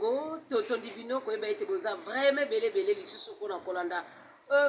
bongo totondi bino koyeba ete boza vraiment belebele lisusu mpona kolanda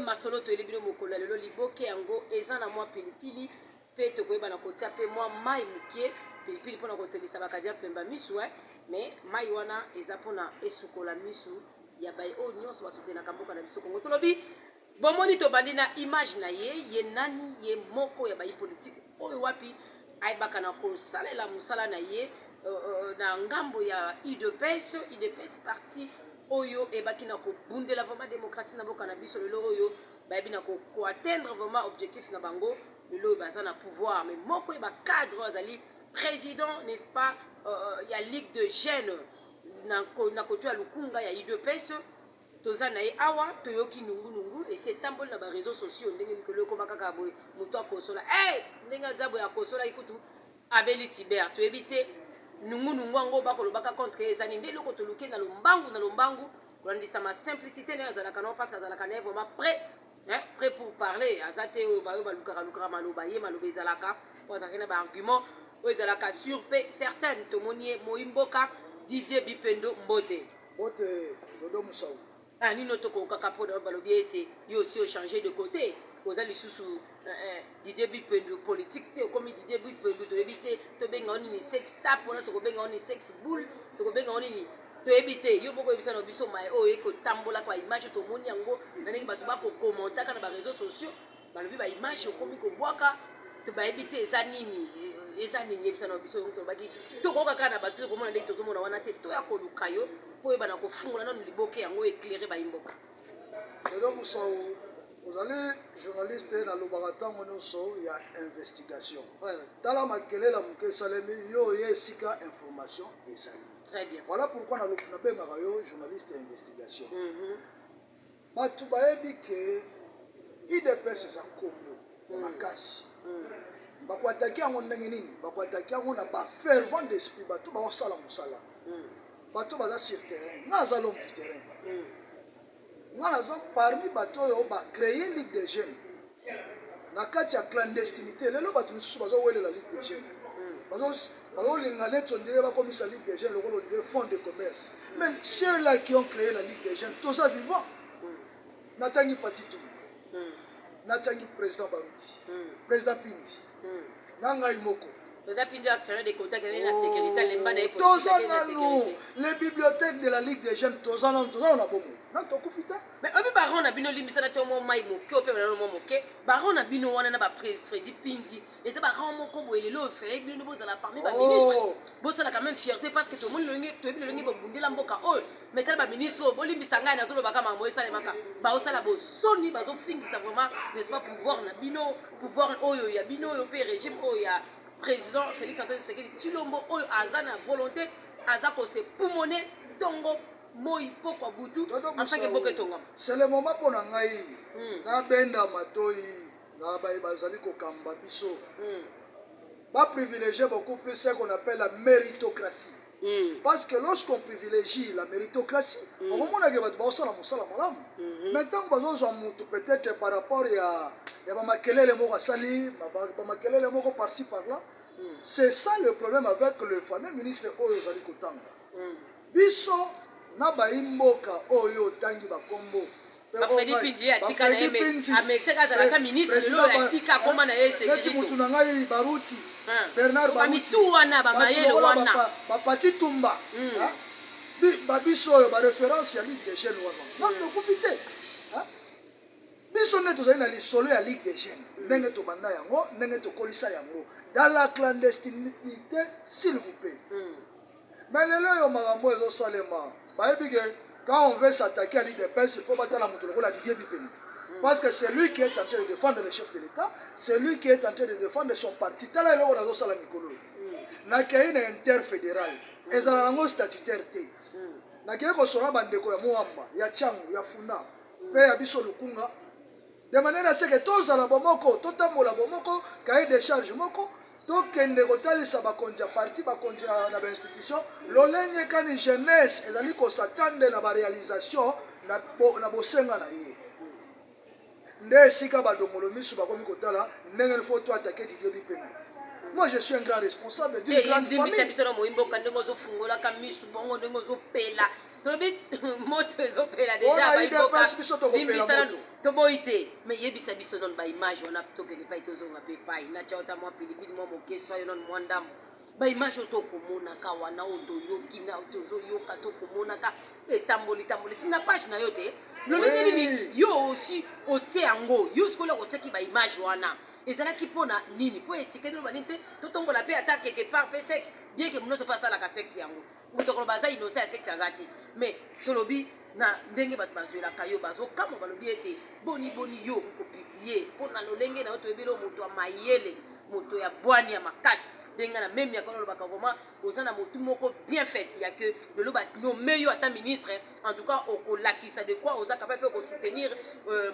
masolo toyeli bino mokolo ya lelo liboke yango eza na mwa pilipili mpe tokoyeba na kotia mpe mwa mai mokie pilipili mpona kotelisa bakadia pemba misu mais mai wana eza mpona esukola misu ya baye oyo nyonso basotenaka mboka na biso kongo tolobi bomoni tobandi na image na ye nani ye moko ya bayi politike oyo wapi ayebaka na kosalela mosala na ye na ngambo ya UDPS parti oyo ebaki na kobundela vraiment démocratie na mboka na biso lelo oyo bayebi na koatteindre vraiment objectif na bango lelo oyo baza na pouvoir mais moko ye bacadre azali président n'est-ce pas ya ligue de jeunes na koto ya lukunga ya UDPS toza na ye awa toyoki nungunungu esi etamboli na bareseau sociaux ndenge mikolo ekoma kaka boye moto akosola ndenge aza boye akosola ikutu abeli tiber toyebi te nungunungu yango bakolobaka contre eza nini nde eloko toluki na lombangu kolandisa ma simplicité naye azalaka nao parce que azalaka naye vraiment prêt pour parler aza te oyo bayo balukaka maloba ye maloba ezalaka po azalaki na baargument oyo ezalaka sur mpe certaine tomoni ye moyimboka Didier Bipendo Mbote Dodo Moussao nino tokokaka mpo na balobi ete yo aussi ochange de côté oza lisusu Didier Bipendo politique te okomi Didier Bipendo toyebi te tobenga o nini sex tap wana tokobenga o nini sex bull tokobenga o nini toyebi te yo moko oyebisa na biso mai oyo ekotambolaka baimage tomoni yango na ndenge bato bakokommentaka na bareseau sociaux balobi baimage okomi kobwaka tobayebi te eza nini yebisa na biso tolobaki tokoka kaka na bato komona ndenge tozomona wana te toya koluka yo mpo oyeba na kofungola nano liboke yango éclairé bayimboka Dodo Moussao ozali journaliste nalobaka ntango nyonso ya investigation tala makelela moke esalemi yo oye esika information ezali. Très bien. Voilà pourquoi nabengaka yo journaliste ya investigation bato bayebi ke UDPS eza kombo makasi bakoataki yango ndenge nini bakoataki yango na bafervent d'esprit bato baosala mosala bato baza sur terrain nga aza l'homme du terrain nga naza parmi bato oyo bacreye ligue des jeunes na kati ya clandestinité lelo bato misusu bazowelela ligue des jeunes bazolinga neti ondire bakomisa ligue des jeunes lokolo ondire fonds de commerce mais ceux-là qui ont créé la ligue des jeunes toza vivant natangi pati tumu natangi président Baruti président Pindi na ngai moko les bibliothèques de la Ligue des jeunes, toza na bomo. Na tokufita. Mais obi baron na bino limbisa na tiomo mai moke ope na mo moke. Baron na bino wana na ba Freddy Pindi. Et ça baron moko boelelo fait bino boza la parmi ba ministre. Boza la quand même fierté parce que tout le monde longi to ebi longi bobundela mboka oyo. Metala ba ministre bo limbisa ngai na zolo baka mamo esale maka. Ba osala bo soni bazo fingisa vraiment n'est-ce pas pouvoir na bino, pouvoir oyo ya bino yo pe régime oyo ya président Félix Antoine Tshisekedi Tshilombo oyo aza na volonté aza ko se poumoner tongo moi pokwa butu afin que boke tonga c'est le moment pour ngai na benda matoi na ba bazali ko kamba biso ba privilégier beaucoup plus ce qu'on appelle la méritocratie parce que lorsqu'on privilégie la méritocratie on mona que bato basala mosala malamu maintenant bazo mutu peut-être par rapport ya ba makelele moko asali ba makelele moko par-ci par-là c'est ça le problème avec le fameux ministre oyo zali kotanga biso na baimboka oyo tangi bakombo Freddy Pindi atika na yeme ameteka za ka ministre lo atika koma na yeye sécurité mutu na ngai Baruti Bernard Baruti mitu wana ba mayele wana ba pati tumba ba biso oyo ba référence ya Ligue des jeunes wana na tokufite biso ne tozali na lisolo ya Ligue des jeunes ndenge tobanda yango ndenge tokolisa yango dans la clandestinité s'il vous plaît mais lelo yo makambo ezosalema bayebi ke quand on veut s'attaquer à l'UDPS il faut batala moto lokola Didier Bipendo parce que c'est lui qui est en train de défendre le chef de l'État c'est lui qui est en train de défendre son parti tala eloko nazosala mikolo nakei na interfédéral ezala nango statutaire te nakei kosola bandeko ya Moamba ya Tchangu ya Funa mpe ya biso lukunga de manière à ce que tozala bomoko totambola bomoko cahier de charge moko tokende kotalisa bakonzi ya parti bakonzi na bainstitution lolenge kani jeunesse ezali kosatande na baréalisation na bosenga na ye nde esika badomolo misu bakomi kotala ndenge fo to atake Didier Bipendo Moi, je suis un grand responsable d'une grande famille. Mais yebisa biso non ba image on a tokene pa itozo ngape pa ina cha ota mwa pilipili mwa mokeswa yo non mwandam ba image to komona ka wana oto yoki na oto yoka to komona ka etamboli sina page na yo te lolenge nini yo aussi otie yango yo skola oteki ba image wana ezala kipona nini po etikete no banite to tombola pe ata quelque part pe sexe bien que mnoto pas la ka sexe yango muto ko baza innocent ya sexe azaki mais tolobi na ndenge bato bazwelaka yo bazokama balobi ete boni yo okopiblie mpo na lolenge na yo toyebeli o moto ya mayele moto ya bwani ya makasi ndenge na meme yakona olobaka vraimen oza na motu moko bien fait ya que lelo banome yo ata ministre en tout cas okolakisa de quoi oza capable mpe okosoutenir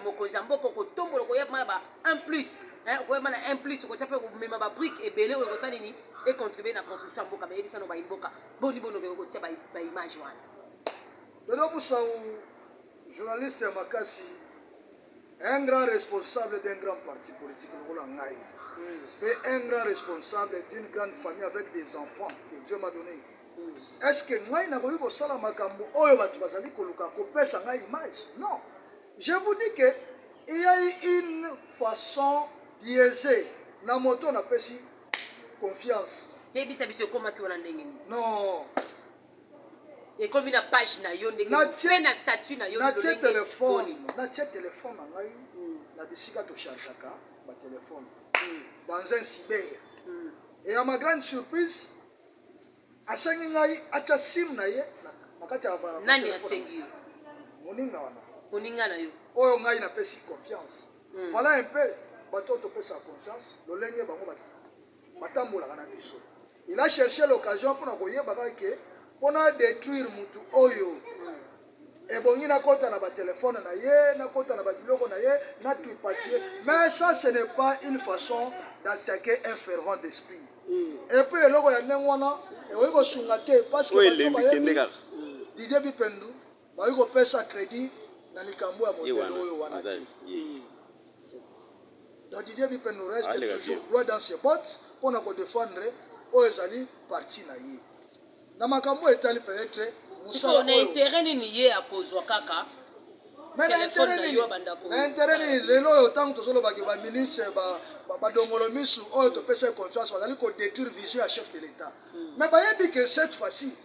mokonzi ya mboka okotombola okoyeba mana ba un plus okoyeba na un plus okotia mpe komema babrike ebele oyo ekosala nini econtribue na construction ya mboka bayebisano baimboka boni okoki kotia baimage wana Dodo Moussao, journaliste Makassi, un grand responsable d'un grand parti politique, un grand responsable d'une grande famille avec des enfants que Dieu m'a donné. Est-ce que moi, je n'ai pas ça makambo oyo batu bazali koluka kopesa nga image? Non. Je vous dis que il y a une façon biaisée na moto na pesi confiance. Non. Et comme une page na yo ndenge na statut na yo na téléphone na téléphone na ngai na bisika to chargeaka ba téléphone dans un cyber et à ma grande surprise asangi ngai acha sim na ye na kati ya ba nani asengi yo moninga na yo oyo ngai na pesi confiance voilà un peu bato to pesa confiance lolenge bango batambola kana biso il a cherché l'occasion pour na koyeba que on a détruire mutu oyo ebongi na kota na ba téléphone na ye na kota na ba biloko na ye na tripatie mais ça ce n'est pas une façon d'attaquer un fervent d'esprit et puis eloko ya ndenge wana ekoki kosunga te parce que bato bayebi Didier Bipendu bakoki kopesa crédit na likambo ya modele oyo wana te donc Didier Bipendu reste toujours droit dans ses bottes mpona kodéfendre oyo ezali parti na ye na makambo etali peut-être musala oyo intérêt nini ye akozwa kaka mais intérêt nini lelo oyo ntango tozolobaki baministre badongolo misu oyo topesa confiance bazali kodétruire vision ya chef de l'état mais bayebi que cette fois-ci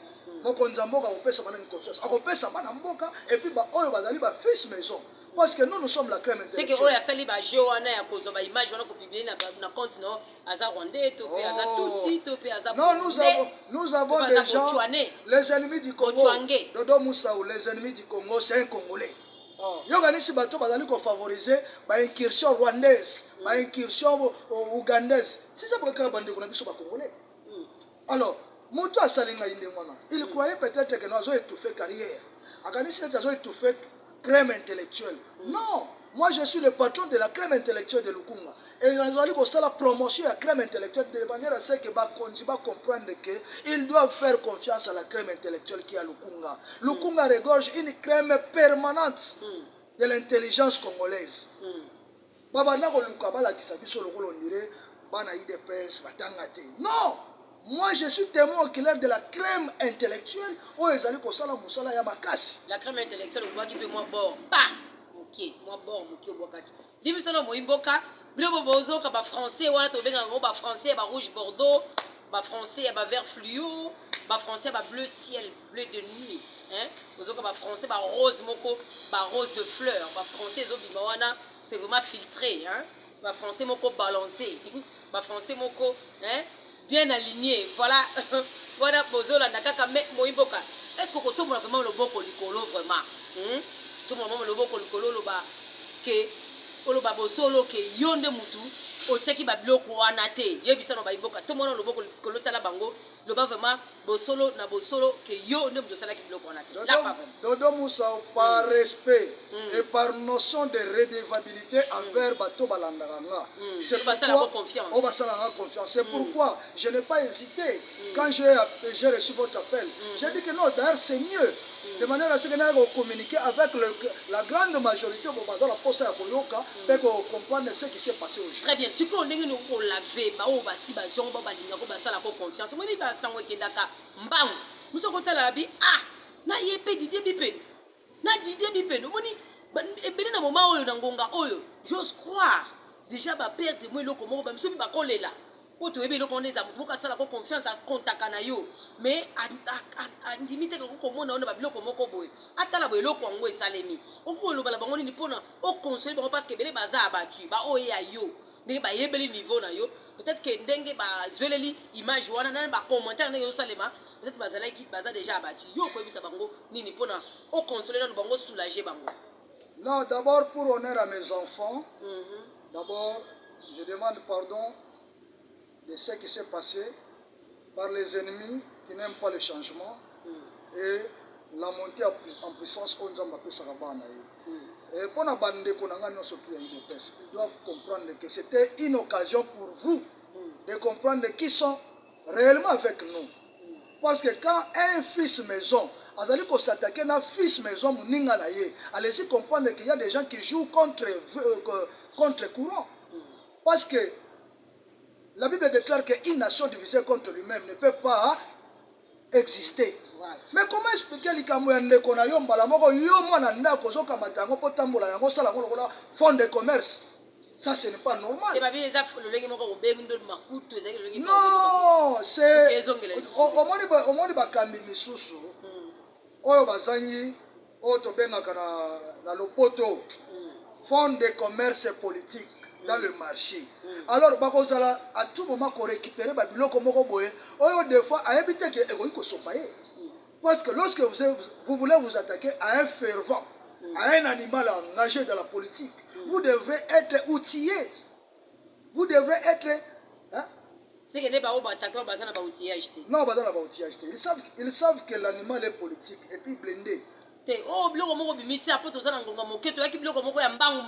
mokonzi ya mboka akopesa banani confiance akopesa bana mboka et puis baoyo bazali bafils maison parce que nous sommes la crème intellectuelle. C'est que oya sali ba jeu wana ya kozo ba image wana ko publier na compte no aza rwandais to pe aza tutsi to pe aza non nous avons des gens les ennemis du Congo Dodo Moussao les ennemis du Congo c'est un Congolais. Yoganisi bato bazali ko favoriser ba incursion rwandaise ba incursion ougandaise si ça pour que bande ko na biso ba Congolais. Alors moto asalinga inde mwana il croyait peut-être que nous avons étouffé carrière akanisi nous avons étouffé crème intellectuelle. Non, moi je suis le patron de la crème intellectuelle de Lukunga. Et nous allons faire la promotion de la crème intellectuelle de manière à ce que Bakonzi va comprendre qu'ils doivent faire confiance à la crème intellectuelle qui est à Lukunga. Lukunga regorge une crème permanente de l'intelligence congolaise. Non, moi je suis témoin oculaire de la crème intellectuelle. Oh, ils allaient kosala musala ya makasi. La crème intellectuelle, on voit qu'il peut moi bord. Pas. Ok, moi bord, ok, on voit kaki. Dis-moi ça, moi imboka. Bilo bozo ka ba français, wana to benga ngo ba français, ba rouge bordeaux, ba français, ba vert fluo, ba français, ba bleu ciel, bleu de nuit. Hein? Bozo ka ba français, ba rose moko, ba rose de fleurs, ba français zo bimawana, c'est vraiment filtré, hein? Ba français moko balancé, ba français moko, hein? Bien aligné, voilà, voilà, Bozola, Nakaka, Moïboka. Est-ce que tout le monde a vraiment le bon colicolo, vraiment? Tout le monde a le bon colicolo, le bas, que, le bas, solo, que, yonde mutu, au teki babilo, kouanate, yebisa no baïboka, tout le monde a le bon colicolo, tala bango, le bas vraiment, bosolo na bosolo que yo ne bosala ki biloko na la Dodo Moussa par respect et par notion de redevabilité envers bato balandaranga. C'est pourquoi on va s'en confiance. C'est pourquoi je n'ai pas hésité quand j'ai reçu votre appel. J'ai dit que non, d'ailleurs c'est mieux. De manière à ce que nous communiquer avec la grande majorité de la poste à Koyoka pour comprendre ce qui s'est passé aujourd'hui. Très bien. Ce qu'on a nous pour laver, on va si basion, on va dire, on va ça la confiance. Moi, il va s'en qui daka mbang. Nous sommes côté la vie. Ah, na yépé du début pen. Na du début pen. Moi ni, et ben na moment oyo nangonga oyo. J'ose croire. Déjà ba perdre moi le comment ba mso ba coller là. Pour te ébélé qu'on est à beaucoup ça la confiance à contact na yo. Mais à limite que comment on a bilo comment ko boy. Ata la boy lo ko ngo esalemi. O ko lo bala bango ni pona o conseil bango parce que belé baza abattu. Ba o ya yo. Ndenge ba yebeli niveau na yo. Peut-être que ndenge ba zweleli image wana na ba commentaire na yo salema. Peut-être bazala ki baza déjà abattu. Yo ko bisa bango nini pona o conseil na bango soulager bango. Non, d'abord pour honneur à mes enfants. D'abord, je demande pardon de ce qui s'est passé par les ennemis qui n'aiment pas le changement et la montée en puissance qu'on a appelé Sarabana. Et pour la bande de Konanga, surtout ils doivent comprendre que c'était une occasion pour vous de comprendre qui sont réellement avec nous. Parce que quand un fils maison, Azali s'attaquer à un fils maison, allez-y comprendre qu'il y a des gens qui jouent contre courant. Parce que la Bible déclare qu'une nation divisée contre lui-même ne peut pas exister. Voilà. Mais comment expliquer les Camerounais qu'on a eu fond de commerce? Ça, ce n'est pas normal. Non, c'est au moins bakambi misusu. Oyo bazanyi oto bengaka na lopoto fond de commerce politique dans le marché. Alors bakozala à tout moment qu'on récupère babiloko moko boye oyo des fois a éviter que egoiko sopaye. Parce que lorsque vous voulez vous attaquer à un fervent, à un animal engagé dans la politique, vous devrez être outillé. Vous devrez être c'est que les barreaux attaquent bazana ba outillage. Non, bazana ba outillage. Ils savent que l'animal est politique et puis blindé. Oh biloko moko bimisi apo tozana ngonga moke to yaki biloko moko ya mbangu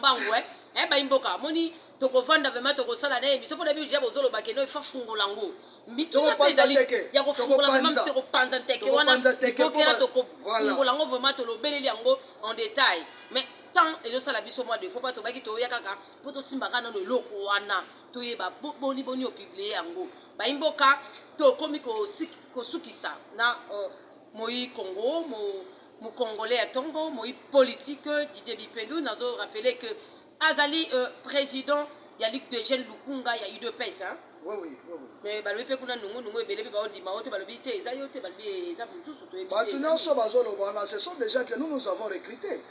ba imboka moni tokovanda vraiment tokosala na émission po na bi jabo zolo bakeno ifa fungola ngo mituna pezali ya ko fungola vraiment to panza teke wana kokela to ko fungola ngo vraiment to lobeleli yango en détail mais tant et ça la biso moi de faut pas to baki to ya kaka po to simba kana no eloko wana to yeba boni o publier yango ba imboka to komi ko sukisa na moi Congo mon Congolais à Tongo, mon politique Didier Bipendou, nous avons rappelé que Azali, président, il y a Ligue de Jeunes Lukunga, il y a eu deux pays. Hein? Oui. Mais bah, le fait qu'on a ce sont des gens que nous avons recrutés.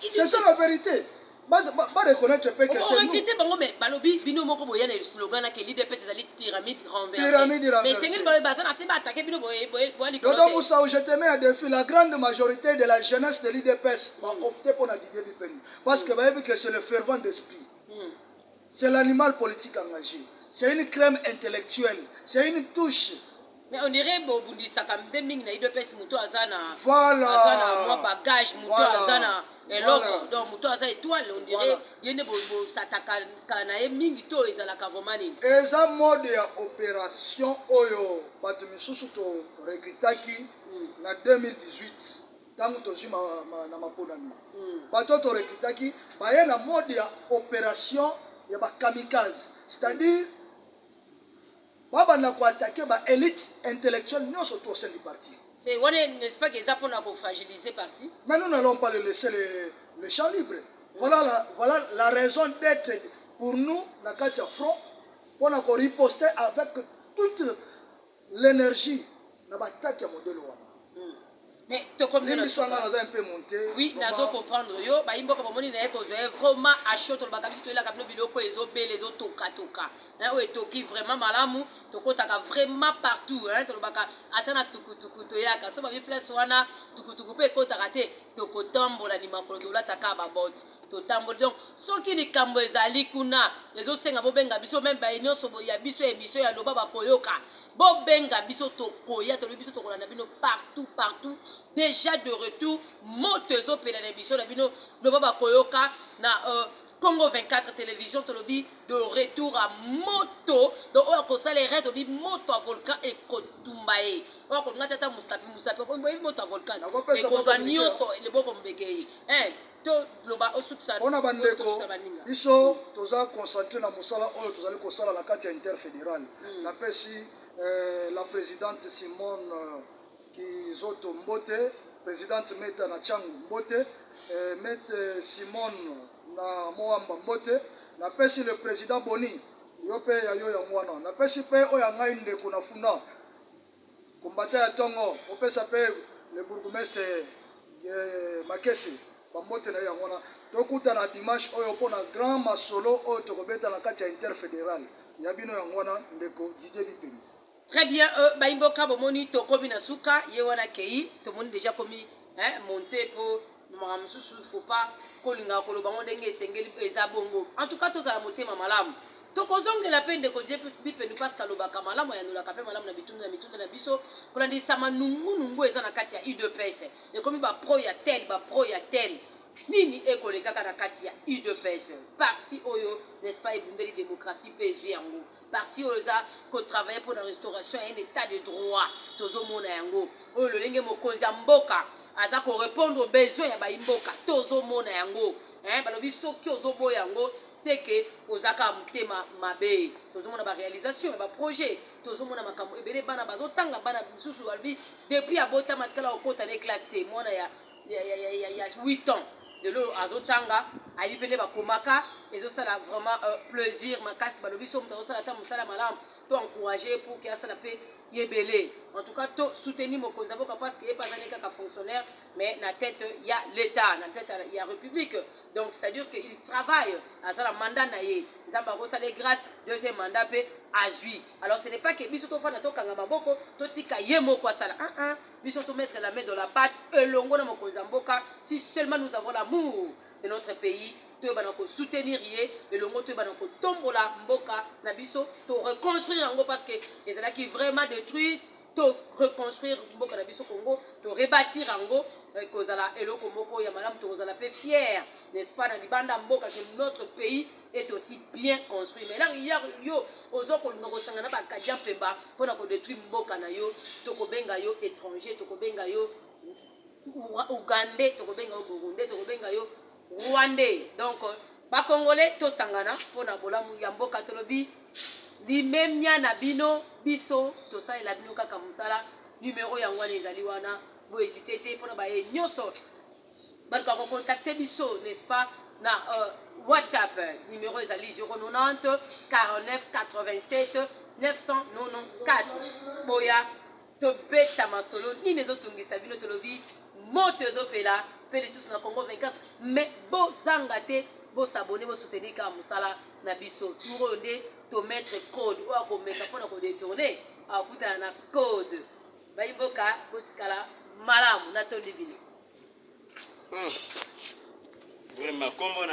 C'est ça la vérité. Pas reconnaître que c'est nous. Mais balobi bino moko boya na slogan que leader peut ezali pyramide renversée. Mais c'est ngeli baza na seba attaquer bino boya Dodo Moussa, je te mets à défi la grande majorité de la jeunesse de l'IDPS a opté pour la Didier Bipeni parce que vous avez vu que c'est le fervent d'esprit. C'est l'animal politique engagé. C'est une crème intellectuelle, c'est une touche. Mais on dirait bobundisa comme des ming na IDPS muto azana. Voilà. Azana moi bagage muto azana. Et l'autre, donc, muto aza étoile, on dirait, yende bo sataka kana e mingi to ezalaka vraiment nini. Eza mode ya opération oyo bato misusu to recrutaki na 2018 tangu tozi na maponami. Bato to recrutaki baye na mode ya opération ya ba kamikaze, c'est-à-dire baba na ko attaquer ba élite intellectuelle nyonso to au sein du parti. C'est n'est-ce pas qu'ils apprennent pour fragiliser parti? Mais nous n'allons pas le laisser le champ libre. Voilà la raison d'être pour nous, la Katia Front, pour nous riposter avec toute l'énergie dans l'attaque à modèle. mais to comme limbisanga naza un peu monté oui nazo comprendre yo ba imboka bomoni na eko zo vraiment à chaud to ba kabisi to la kabino biloko ezobele ezotoka toka hein o etoki vraiment malamu to kotaka vraiment partout hein to baka atana tukutuku to yaka so ba bi place wana tukutuku pe kotaka te to kotambola ni makolo to la taka ba bot to tambola donc soki likambo ezali kuna ezosenga bobenga biso même ba nyonso ya biso émission ya loba bakoyoka bobenga biso to koya to biso to kolanda bino partout déjà de retour moto ezopela na émission na bino loba bakoyoka na Congo 24 télévision tolobi de retour à moto donc oyo kosala erreur tobi moto à volcan ekotumbaye oyo kongacha ta musapi moto à volcan ekoza nyonso leboko mbekei to loba osukisa mpona bandeko biso toza concentré na mosala oyo tozali kosala na kati ya interfédéral napesi la présidente Simone Kizoto Mbote présidente Meta na Changu Mbote Mete Simone na Moamba Mbote napesi le président Boni yo pe ya yo ya mwana napesi pe oyo ya ngai ndeko na funa kombata ya tongo opesa pe le bourgmestre Makesi bambote na yo ya mwana tokutana dimanche oyo mpona grand masolo oyo tokobeta na kati ya interfédéral ya bino ya mwana ndeko Didier Bipemi. Très bien, Baimboka bomoni tokobi na suka yewana kei tomoni déjà komi monter pour mamamususu faut pas kolinga koloba ndenge esengeli eza bongo. En tout cas tozala motema malamu. Tokozongela pe ndeko Bipemi parce que lobaka malamu ya nolaka pe malamu na mitunda na biso kolandisa manungu eza na kati ya UDPS. Ekomi ba pro ya tel nini ekolekaka na kati ya UDPS parti oyo n'est-ce pas ebundeli démocratie PSV yango parti oyo za ko travailler pour la restauration et un état de droit tozomona yango oyo lolenge mokonzi ya mboka aza ko répondre aux besoins ya baimboka tozomona yango balobi soki ozoboya yango c'est que ozaka mutema mabe tozomona ba réalisation ba projet tozomona makambo ebele bana bazotanga bana bisusu balobi depuis abota matkala okota na classe te mwana ya 8 ans de l'eau azotanga ayi pele bakomaka ezosala vraiment plaisir makasi balobi so mutu azosala ta musala malamu to encourager pour que asala pe yebele en tout cas to soutenir mokonzi mboka parce que epazani kaka fonctionnaire mais na tête ya l'état na tête ya république donc c'est à dire que il travaille azala mandat na ye nzamba kosala grâce deuxième mandat pe azui alors ce n'est pas que biso tofana tokanga maboko totika ye moko asala biso to mettre la main dans la pâte elongo na mokonzi mboka si seulement nous avons l'amour de notre pays to bana ko soutenir ye elongo to bana ko tombola mboka na biso to reconstruire yango parce que ezala qui vraiment détruit to reconstruire mboka na biso Congo to rebâtir yango kozala eloko moko ya malamu to kozala pe fier n'est-ce pas na libanda mboka que notre pays est aussi bien construit mais là yo ozoko lingo sangana ba kadia pemba pona ko détruire mboka na yo to ko benga yo étranger to ko benga yo Ougandais to ko benga yo Burundais to ko benga yo Rwandais donc ba congolais to sangana pona bolamu ya mboka tolobi limemia na bino biso to salela bino kaka musala numéro yango wana ezali wana bo hésiter te pona ba ye nyonso ba ko contacter biso n'est-ce pas na WhatsApp numéro ezali 090 49 87 994 boya to beta masolo nini ezotungisa bino tolobi moto ezopela pe lisusu na Congo 24 mais bozanga te bosabone bosoutenir ka musala na biso turo nde to mettre code ou akomeka pona ko détourner akutana na code bayiboka botikala malamu na tondi bile vraiment kombo na